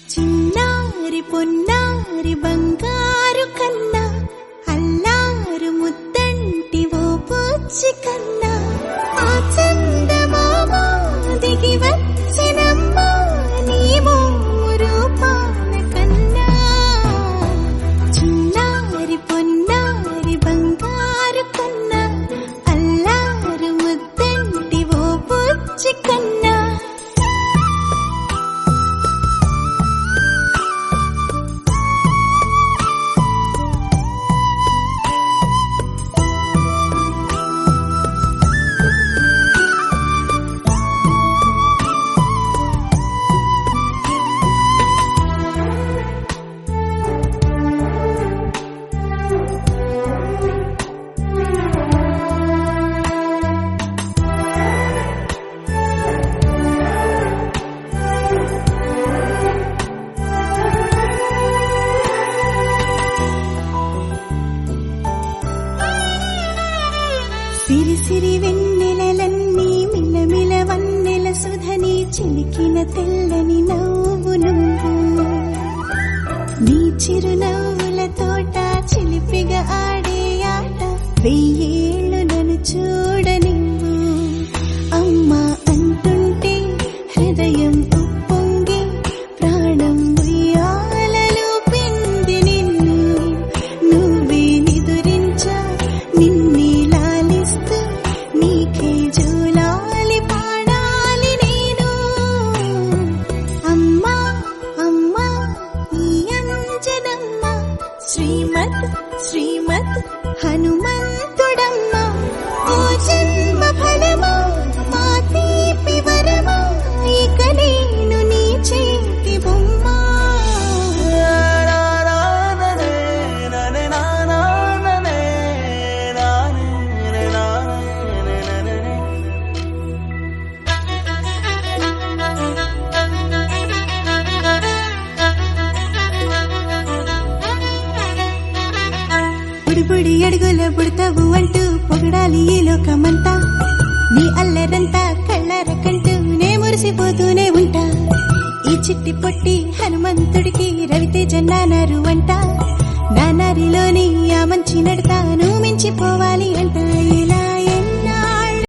చిన్నారి పొన్నారి బంగారు కన్నా అల్లారు ముద్దంటి ఓ పూచి కన్నా ఆ చందమామ దిగి వచ్చినమ్మా నీ రూపాల కన్నా చిన్నారి పొన్నారి బంగారు కన్నా అల్లారు ముద్దంటి ఓ పూచి కన్నా సిరి సిరి వెన్నెలలన్నీ మిలమిల వన్నెల సుధని చిలికిన తెల్లని నవ్వు నువ్వు నీ చిరునవ్వుల తోట చిలిపిగా ఆడే ఆట వెయ్యేళ్ళు నన్ను చూడనివ్వు అమ్మా అంటుంటే హృదయం ఉప్పొంగి ప్రాణం ఉయ్యాలలో పిండి నిన్ను నువ్వే నిదురించా నిన్నే లాలిస్తూ నీకే జూలాలి పాడాలి నేను అమ్మా అమ్మా ఈ అంజనమ్మ శ్రీమత్ శ్రీమత్ హనుమంతుడమ్మ ఓ జన్మ ఫలమా మా తీపి వరమా ఇక నేను నీ చేతి బొమ్మ బుడి అడుగుల బుడతావు అంటూ పొగడాలి ఈ లోకమంతా నీ అల్లరంతా కళ్ళరకంటూ నే మురిసిపోతూనే ఉంటా ఈ చిట్టి పొట్టి హనుమంతుడికి రవితేజ నానారు అంట నానారిలోని ఆ మంచి నడక